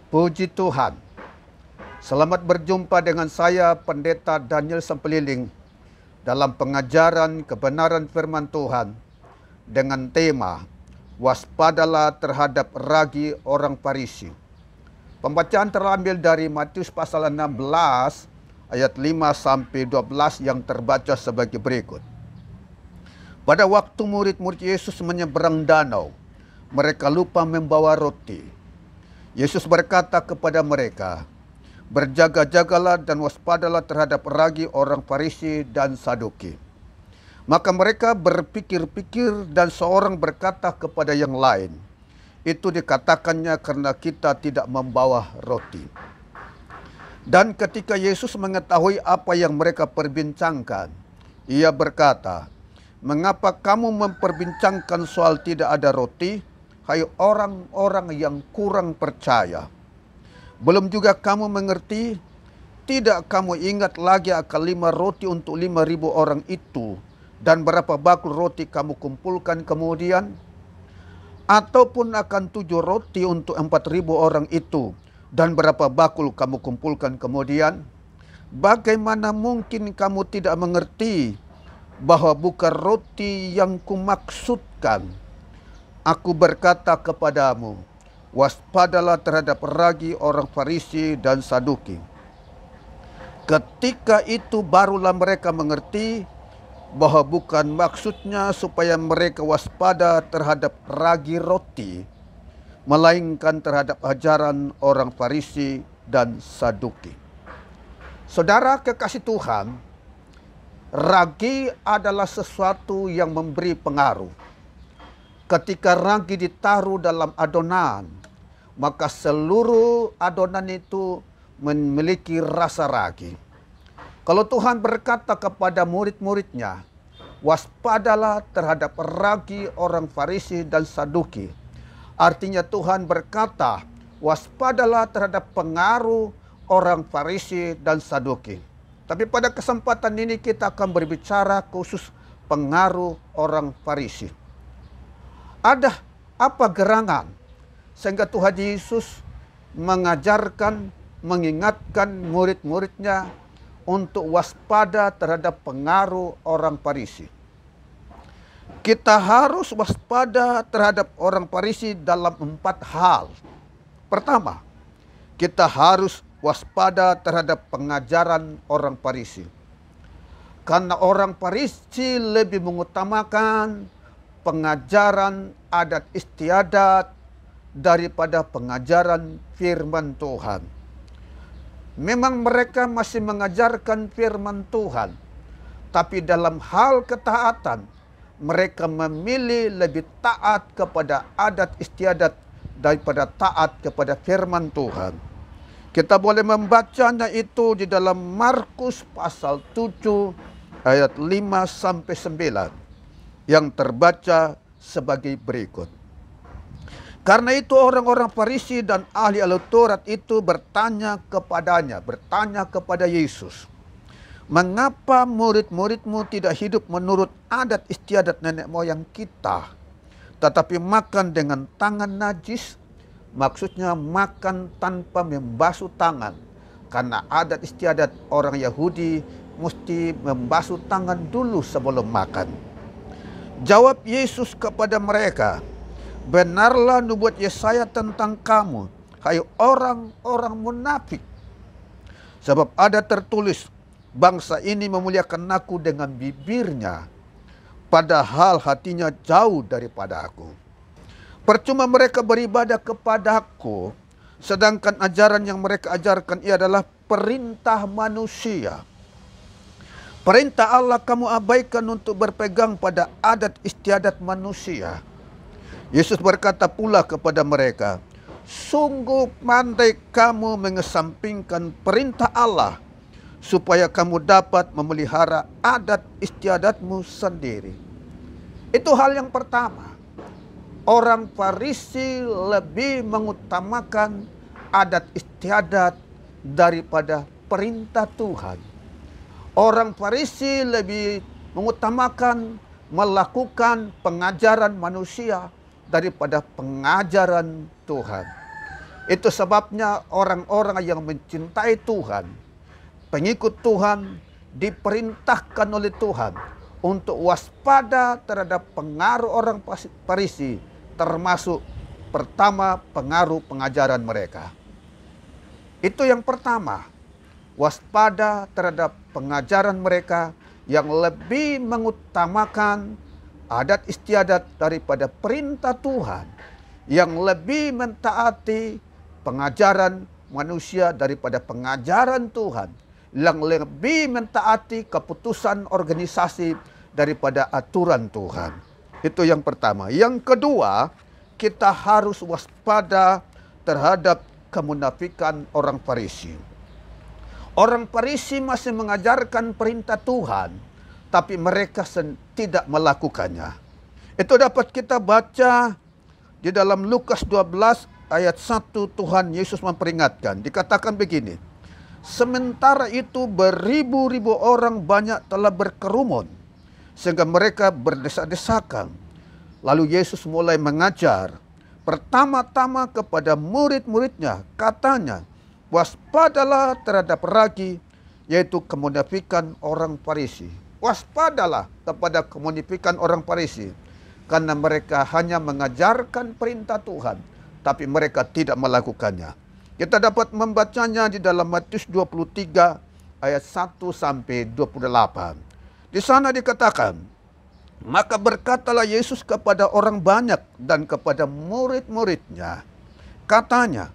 Puji Tuhan. Selamat berjumpa dengan saya, Pendeta Daniel Sempeliling, dalam pengajaran kebenaran firman Tuhan dengan tema Waspadalah terhadap ragi orang Farisi. Pembacaan terambil dari Matius pasal 16 ayat 5 sampai 12 yang terbaca sebagai berikut. Pada waktu murid-murid Yesus menyeberang danau, mereka lupa membawa roti. Yesus berkata kepada mereka, "Berjaga-jagalah dan waspadalah terhadap ragi orang Farisi dan Saduki." Maka mereka berpikir-pikir dan seorang berkata kepada yang lain, "Itu dikatakannya karena kita tidak membawa roti." Dan ketika Yesus mengetahui apa yang mereka perbincangkan, ia berkata, "Mengapa kamu memperbincangkan soal tidak ada roti? Hai orang-orang yang kurang percaya. Belum juga kamu mengerti? Tidak kamu ingat lagi akan 5 roti untuk 5.000 orang itu, dan berapa bakul roti kamu kumpulkan kemudian? Ataupun akan 7 roti untuk 4.000 orang itu, dan berapa bakul kamu kumpulkan kemudian? Bagaimana mungkin kamu tidak mengerti bahwa bukan roti yang kumaksudkan? Aku berkata kepadamu, waspadalah terhadap ragi orang Farisi dan Saduki." Ketika itu barulah mereka mengerti bahwa bukan maksudnya supaya mereka waspada terhadap ragi roti, melainkan terhadap ajaran orang Farisi dan Saduki. Saudara kekasih Tuhan, ragi adalah sesuatu yang memberi pengaruh. Ketika ragi ditaruh dalam adonan, maka seluruh adonan itu memiliki rasa ragi. Kalau Tuhan berkata kepada murid-muridnya, waspadalah terhadap ragi orang Farisi dan Saduki, artinya Tuhan berkata, waspadalah terhadap pengaruh orang Farisi dan Saduki. Tapi pada kesempatan ini kita akan berbicara khusus pengaruh orang Farisi. Ada apa gerangan sehingga Tuhan Yesus mengajarkan, mengingatkan murid-muridnya untuk waspada terhadap pengaruh orang Farisi? Kita harus waspada terhadap orang Farisi dalam 4 hal. Pertama, kita harus waspada terhadap pengajaran orang Farisi. Karena orang Farisi lebih mengutamakan pengajaran adat istiadat daripada pengajaran firman Tuhan. Memang mereka masih mengajarkan firman Tuhan, tapi dalam hal ketaatan mereka memilih lebih taat kepada adat istiadat daripada taat kepada firman Tuhan. Kita boleh membacanya itu di dalam Markus pasal 7 ayat 5 sampai 9. Yang terbaca sebagai berikut. Karena itu orang-orang Farisi dan ahli Taurat itu bertanya kepada Yesus, "Mengapa murid-muridmu tidak hidup menurut adat istiadat nenek moyang kita, tetapi makan dengan tangan najis?" Maksudnya makan tanpa membasuh tangan. Karena adat istiadat orang Yahudi mesti membasuh tangan dulu sebelum makan. Jawab Yesus kepada mereka, "Benarlah nubuat Yesaya tentang kamu, hai orang-orang munafik. Sebab ada tertulis, bangsa ini memuliakan aku dengan bibirnya, padahal hatinya jauh daripada aku. Percuma mereka beribadah kepadaku, sedangkan ajaran yang mereka ajarkan ia adalah perintah manusia. Perintah Allah kamu abaikan untuk berpegang pada adat istiadat manusia." Yesus berkata pula kepada mereka, "Sungguh pandai kamu mengesampingkan perintah Allah, supaya kamu dapat memelihara adat istiadatmu sendiri." Itu hal yang pertama. Orang Farisi lebih mengutamakan adat istiadat daripada perintah Tuhan. Orang Farisi lebih mengutamakan melakukan pengajaran manusia daripada pengajaran Tuhan. Itu sebabnya orang-orang yang mencintai Tuhan, pengikut Tuhan, diperintahkan oleh Tuhan untuk waspada terhadap pengaruh orang Farisi, termasuk pertama pengaruh pengajaran mereka. Itu yang pertama, waspada terhadap pengajaran mereka yang lebih mengutamakan adat istiadat daripada perintah Tuhan, yang lebih mentaati pengajaran manusia daripada pengajaran Tuhan, yang lebih mentaati keputusan organisasi daripada aturan Tuhan. Itu yang pertama. Yang kedua, kita harus waspada terhadap kemunafikan orang Farisi. Orang Farisi masih mengajarkan perintah Tuhan, tapi mereka tidak melakukannya. Itu dapat kita baca di dalam Lukas 12 ayat 1. Tuhan Yesus memperingatkan, dikatakan begini, sementara itu beribu-ribu orang banyak telah berkerumun, sehingga mereka berdesak-desakan. Lalu Yesus mulai mengajar, pertama-tama kepada murid-muridnya, katanya, waspadalah terhadap ragi, yaitu kemunafikan orang Farisi. Waspadalah kepada kemunafikan orang Farisi, karena mereka hanya mengajarkan perintah Tuhan, tapi mereka tidak melakukannya. Kita dapat membacanya di dalam Matius 23 ayat 1 sampai 28. Di sana dikatakan, maka berkatalah Yesus kepada orang banyak dan kepada murid-muridnya, katanya,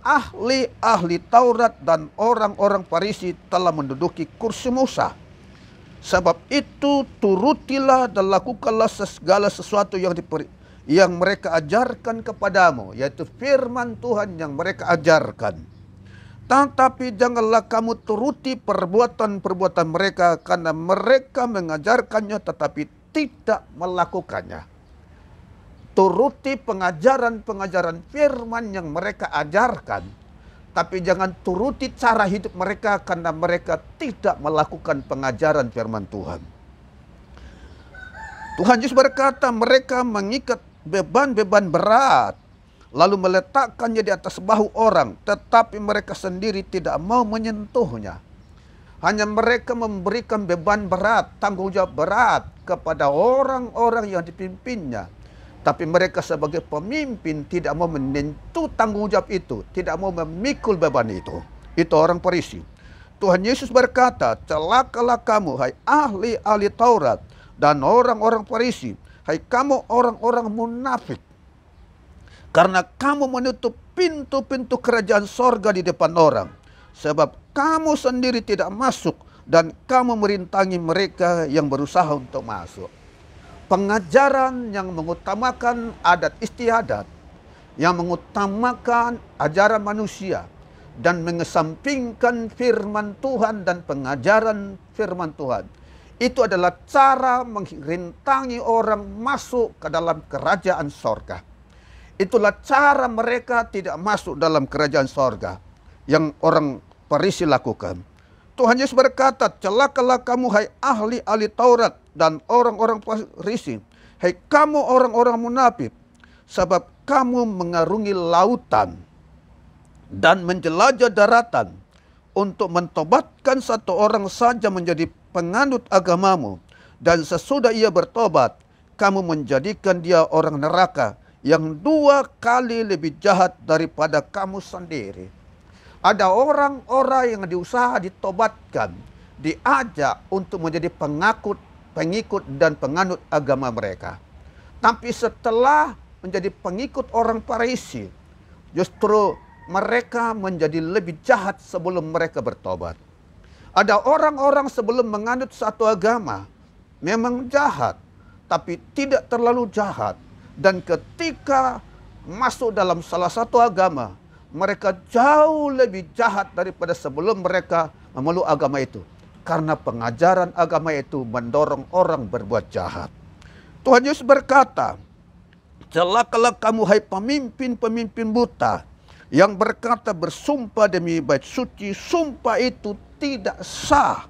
ahli-ahli Taurat dan orang-orang Farisi telah menduduki kursi Musa. Sebab itu turutilah dan lakukanlah segala sesuatu yang mereka ajarkan kepadamu, yaitu firman Tuhan yang mereka ajarkan. Tetapi janganlah kamu turuti perbuatan-perbuatan mereka, karena mereka mengajarkannya tetapi tidak melakukannya. Turuti pengajaran-pengajaran firman yang mereka ajarkan, tapi jangan turuti cara hidup mereka, karena mereka tidak melakukan pengajaran firman Tuhan. Tuhan Yesus berkata, mereka mengikat beban-beban berat, lalu meletakkannya di atas bahu orang, tetapi mereka sendiri tidak mau menyentuhnya. Hanya mereka memberikan beban berat, tanggung jawab berat kepada orang-orang yang dipimpinnya. Tapi mereka sebagai pemimpin tidak mau menyentuh tanggung jawab itu, tidak mau memikul beban itu. Itu orang Farisi. Tuhan Yesus berkata, celakalah kamu, hai ahli-ahli Taurat dan orang-orang Farisi, hai kamu orang-orang munafik, karena kamu menutup pintu-pintu kerajaan sorga di depan orang, sebab kamu sendiri tidak masuk dan kamu merintangi mereka yang berusaha untuk masuk. Pengajaran yang mengutamakan adat istiadat, yang mengutamakan ajaran manusia, dan mengesampingkan firman Tuhan dan pengajaran firman Tuhan, itu adalah cara merintangi orang masuk ke dalam kerajaan sorga. Itulah cara mereka tidak masuk dalam kerajaan sorga yang orang Farisi lakukan. Tuhan Yesus berkata, celakalah kamu hai ahli-ahli Taurat dan orang-orang Farisi, hai kamu orang-orang munafik, sebab kamu mengarungi lautan dan menjelajah daratan untuk mentobatkan satu orang saja menjadi penganut agamamu, dan sesudah ia bertobat, kamu menjadikan dia orang neraka yang 2 kali lebih jahat daripada kamu sendiri. Ada orang-orang yang diusaha ditobatkan, diajak untuk menjadi pengikut dan penganut agama mereka. Tapi setelah menjadi pengikut orang Farisi, justru mereka menjadi lebih jahat sebelum mereka bertobat. Ada orang-orang sebelum menganut satu agama memang jahat, tapi tidak terlalu jahat. Dan ketika masuk dalam salah satu agama, mereka jauh lebih jahat daripada sebelum mereka memeluk agama itu. Karena pengajaran agama itu mendorong orang berbuat jahat. Tuhan Yesus berkata, celakalah kamu hai pemimpin-pemimpin buta, yang berkata bersumpah demi bait suci, sumpah itu tidak sah.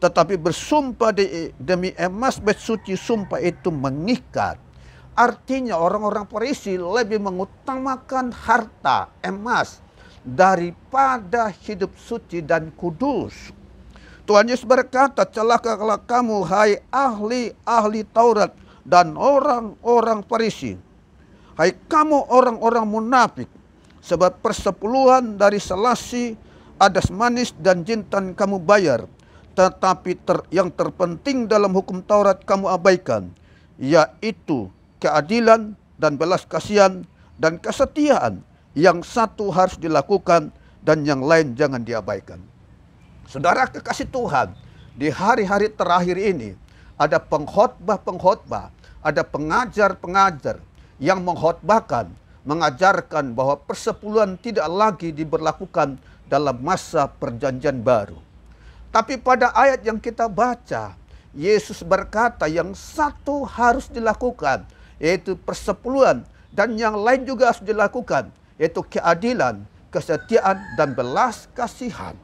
Tetapi bersumpah demi emas bait suci, sumpah itu mengikat. Artinya orang-orang Farisi lebih mengutamakan harta, emas, daripada hidup suci dan kudus. Tuhan Yesus berkata, celakalah kamu hai ahli-ahli Taurat dan orang-orang Farisi. Hai kamu orang-orang munafik, sebab persepuluhan dari selasi, adas manis dan jintan kamu bayar. Tetapi yang terpenting dalam hukum Taurat kamu abaikan, yaitu keadilan dan belas kasihan dan kesetiaan. Yang satu harus dilakukan dan yang lain jangan diabaikan. Saudara kekasih Tuhan, di hari-hari terakhir ini ada pengkhotbah-pengkhotbah, ada pengajar-pengajar yang mengkhotbahkan, mengajarkan bahwa persepuluhan tidak lagi diberlakukan dalam masa perjanjian baru. Tapi pada ayat yang kita baca, Yesus berkata yang satu harus dilakukan, yaitu persepuluhan, dan yang lain juga harus dilakukan, yaitu keadilan, kesetiaan, dan belas kasihan.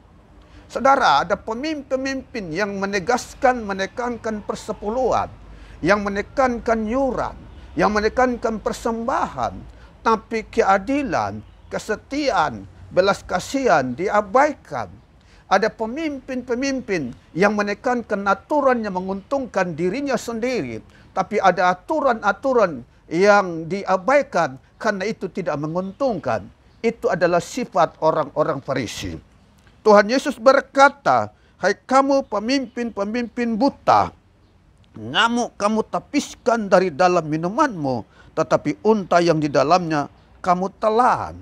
Saudara, ada pemimpin-pemimpin yang menekankan persepuluhan, yang menekankan yuran, yang menekankan persembahan, tapi keadilan, kesetiaan, belas kasihan diabaikan. Ada pemimpin-pemimpin yang menekankan aturan yang menguntungkan dirinya sendiri, tapi ada aturan-aturan yang diabaikan karena itu tidak menguntungkan. Itu adalah sifat orang-orang Farisi. Tuhan Yesus berkata, hai kamu pemimpin-pemimpin buta, nyamuk kamu tapiskan dari dalam minumanmu, tetapi unta yang di dalamnya kamu telan.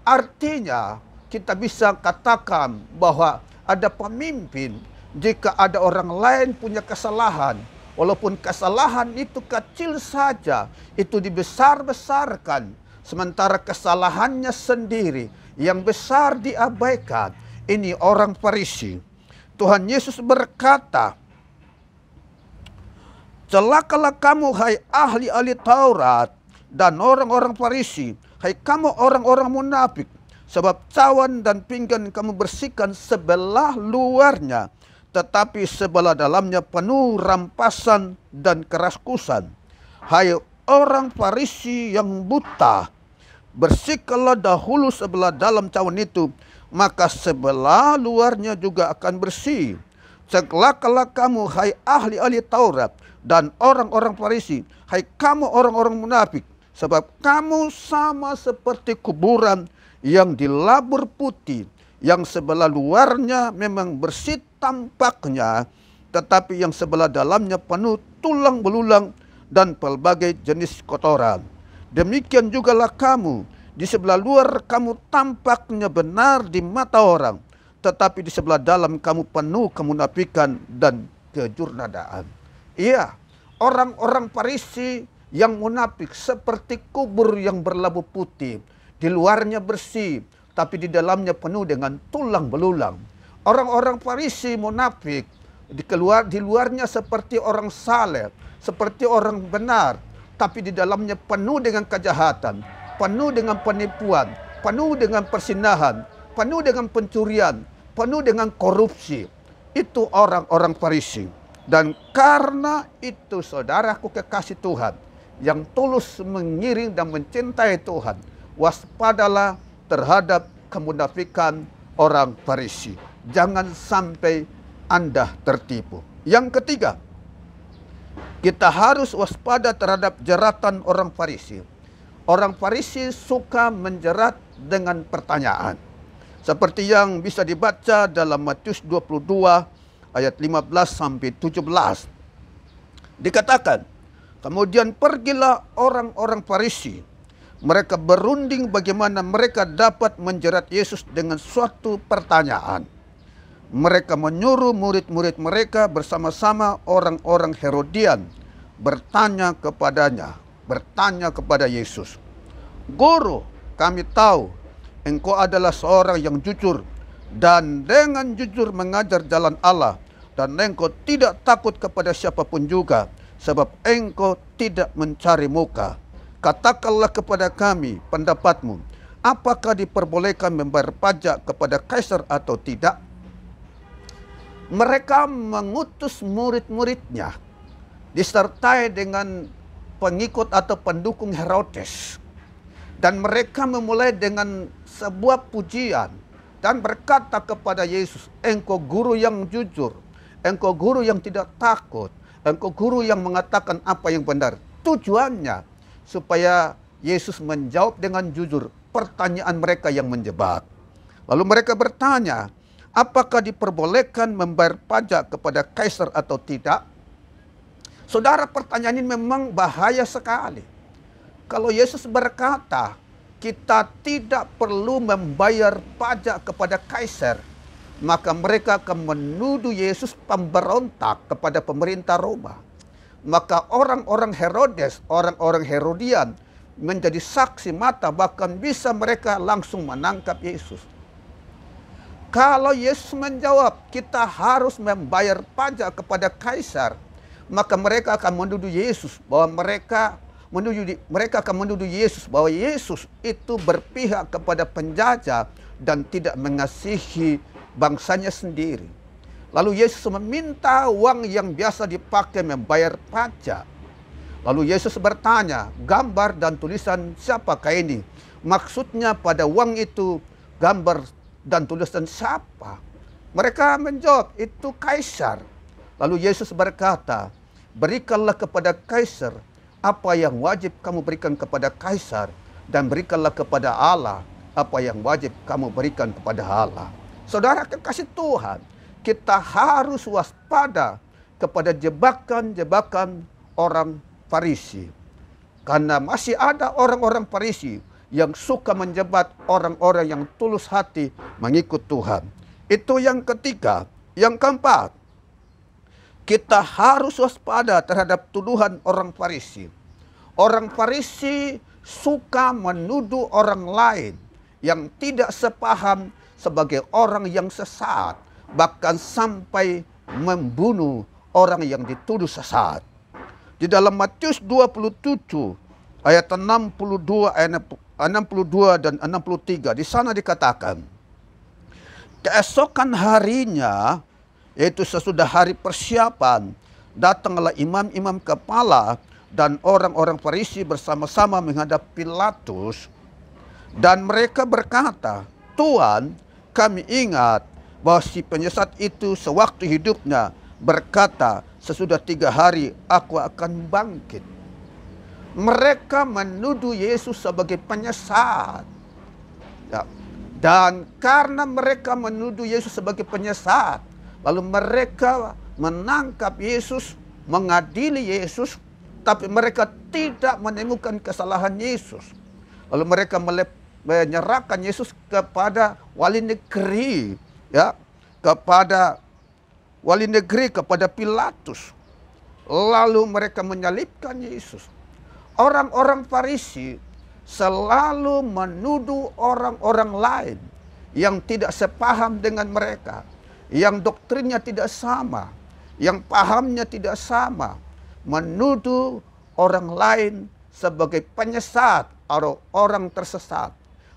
Artinya kita bisa katakan bahwa ada pemimpin, jika ada orang lain punya kesalahan, walaupun kesalahan itu kecil saja, itu dibesar-besarkan. Sementara kesalahannya sendiri yang besar diabaikan. Ini orang Farisi. Tuhan Yesus berkata, celakalah kamu hai ahli-ahli Taurat dan orang-orang Farisi, hai kamu orang-orang munafik, sebab cawan dan pinggan kamu bersihkan sebelah luarnya, tetapi sebelah dalamnya penuh rampasan dan keraskusan. Hai orang Farisi yang buta, bersihkanlah dahulu sebelah dalam cawan itu, maka sebelah luarnya juga akan bersih. Celakalah kamu hai ahli-ahli Taurat dan orang-orang Farisi, hai kamu orang-orang munafik, sebab kamu sama seperti kuburan yang dilabur putih, yang sebelah luarnya memang bersih tampaknya, tetapi yang sebelah dalamnya penuh tulang belulang dan pelbagai jenis kotoran. Demikian jugalah kamu, di sebelah luar kamu tampaknya benar di mata orang, tetapi di sebelah dalam kamu penuh kemunafikan dan kejurnadaan. Iya, orang-orang Farisi yang munafik seperti kubur yang berlabu putih. Di luarnya bersih, tapi di dalamnya penuh dengan tulang belulang. Orang-orang Farisi munafik, di luarnya seperti orang saleh, seperti orang benar, tapi di dalamnya penuh dengan kejahatan, penuh dengan penipuan, penuh dengan persinahan, penuh dengan pencurian, penuh dengan korupsi. Itu orang-orang Farisi. Dan karena itu, saudaraku kekasih Tuhan, yang tulus mengiring dan mencintai Tuhan, waspadalah terhadap kemunafikan orang Farisi. Jangan sampai Anda tertipu. Yang ketiga, kita harus waspada terhadap jeratan orang Farisi. Orang Farisi suka menjerat dengan pertanyaan. Seperti yang bisa dibaca dalam Matius 22 ayat 15 sampai 17. Dikatakan, kemudian pergilah orang-orang Farisi. Mereka berunding bagaimana mereka dapat menjerat Yesus dengan suatu pertanyaan. Mereka menyuruh murid-murid mereka bersama-sama orang-orang Herodian bertanya kepada Yesus, Guru, kami tahu engkau adalah seorang yang jujur dan dengan jujur mengajar jalan Allah, dan engkau tidak takut kepada siapapun juga, sebab engkau tidak mencari muka. Katakanlah kepada kami pendapatmu, apakah diperbolehkan membayar pajak kepada kaisar atau tidak? Mereka mengutus murid-muridnya disertai dengan pengikut atau pendukung Herodes. Dan mereka memulai dengan sebuah pujian dan berkata kepada Yesus, "Engkau guru yang jujur, engkau guru yang tidak takut, engkau guru yang mengatakan apa yang benar." Tujuannya supaya Yesus menjawab dengan jujur pertanyaan mereka yang menjebak. Lalu mereka bertanya, apakah diperbolehkan membayar pajak kepada kaisar atau tidak? Saudara, pertanyaan ini memang bahaya sekali. Kalau Yesus berkata, kita tidak perlu membayar pajak kepada kaisar, maka mereka akan menuduh Yesus pemberontak kepada pemerintah Roma. Maka orang-orang Herodes, orang-orang Herodian menjadi saksi mata, bahkan bisa mereka langsung menangkap Yesus. Kalau Yesus menjawab, kita harus membayar pajak kepada kaisar, maka mereka akan menuduh Yesus bahwa mereka akan menuduh Yesus bahwa Yesus itu berpihak kepada penjajah dan tidak mengasihi bangsanya sendiri. Lalu Yesus meminta uang yang biasa dipakai membayar pajak. Lalu Yesus bertanya, gambar dan tulisan siapakah ini? Maksudnya pada uang itu gambar dan tulisan siapa? Mereka menjawab, itu kaisar. Lalu Yesus berkata, berikanlah kepada kaisar apa yang wajib kamu berikan kepada kaisar, dan berikanlah kepada Allah apa yang wajib kamu berikan kepada Allah. Saudara kekasih Tuhan, kita harus waspada kepada jebakan-jebakan orang Farisi. Karena masih ada orang-orang Farisi yang suka menjebat orang-orang yang tulus hati mengikut Tuhan. Itu yang ketiga. Yang keempat, kita harus waspada terhadap tuduhan orang Farisi. Orang Farisi suka menuduh orang lain yang tidak sepaham sebagai orang yang sesat, bahkan sampai membunuh orang yang dituduh sesat. Di dalam Matius 27 ayat 62 dan 63, di sana dikatakan, keesokan harinya, yaitu sesudah hari persiapan, datanglah imam-imam kepala dan orang-orang Farisi bersama-sama menghadap Pilatus, dan mereka berkata, Tuan, kami ingat bahwa si penyesat itu sewaktu hidupnya berkata, sesudah 3 hari aku akan bangkit. Mereka menuduh Yesus sebagai penyesat. Ya. Dan karena mereka menuduh Yesus sebagai penyesat, lalu mereka menangkap Yesus, mengadili Yesus, tapi mereka tidak menemukan kesalahan Yesus. Lalu mereka menyerahkan Yesus kepada wali negeri, ya, kepada Pilatus. Lalu mereka menyalibkan Yesus. Orang-orang Farisi selalu menuduh orang-orang lain yang tidak sepaham dengan mereka, yang doktrinnya tidak sama, yang pahamnya tidak sama, menuduh orang lain sebagai penyesat atau orang tersesat.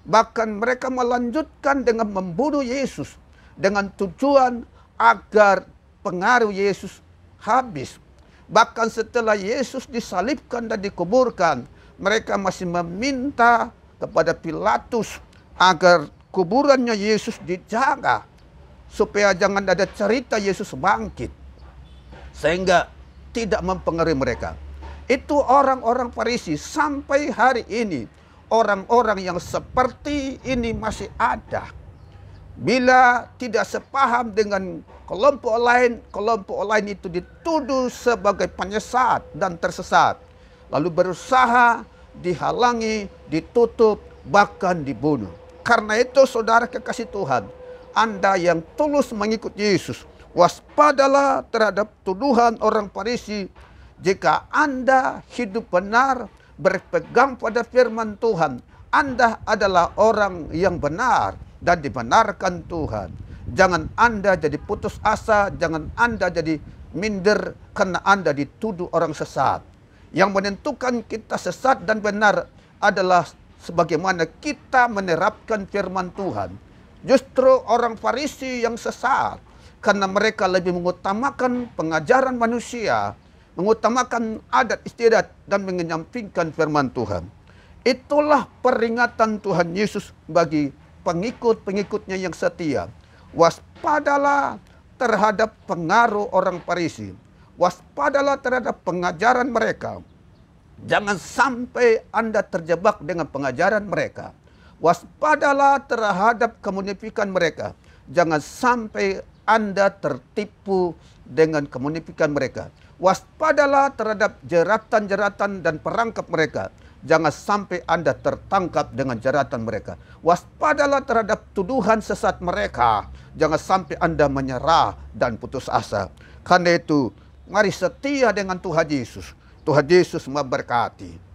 Bahkan mereka melanjutkan dengan membunuh Yesus dengan tujuan agar pengaruh Yesus habis. Bahkan setelah Yesus disalibkan dan dikuburkan, mereka masih meminta kepada Pilatus agar kuburannya Yesus dijaga, supaya jangan ada cerita Yesus bangkit, sehingga tidak mempengaruhi mereka. Itu orang-orang Farisi. Sampai hari ini orang-orang yang seperti ini masih ada. Bila tidak sepaham dengan kelompok lain itu dituduh sebagai penyesat dan tersesat, lalu berusaha dihalangi, ditutup, bahkan dibunuh. Karena itu saudara kekasih Tuhan, Anda yang tulus mengikut Yesus, waspadalah terhadap tuduhan orang Farisi. Jika Anda hidup benar, berpegang pada firman Tuhan, Anda adalah orang yang benar dan dibenarkan Tuhan. Jangan Anda jadi putus asa, jangan Anda jadi minder karena Anda dituduh orang sesat. Yang menentukan kita sesat dan benar adalah sebagaimana kita menerapkan firman Tuhan. Justru orang Farisi yang sesat karena mereka lebih mengutamakan pengajaran manusia, mengutamakan adat istiadat dan menyampingkan firman Tuhan. Itulah peringatan Tuhan Yesus bagi pengikut-pengikutnya yang setia. Waspadalah terhadap pengaruh orang Farisi. Waspadalah terhadap pengajaran mereka. Jangan sampai Anda terjebak dengan pengajaran mereka. Waspadalah terhadap kemunifikan mereka. Jangan sampai Anda tertipu dengan kemunifikan mereka. Waspadalah terhadap jeratan-jeratan dan perangkap mereka. Jangan sampai Anda tertangkap dengan jeratan mereka. Waspadalah terhadap tuduhan sesat mereka. Jangan sampai Anda menyerah dan putus asa. Karena itu, mari setia dengan Tuhan Yesus. Tuhan Yesus memberkati.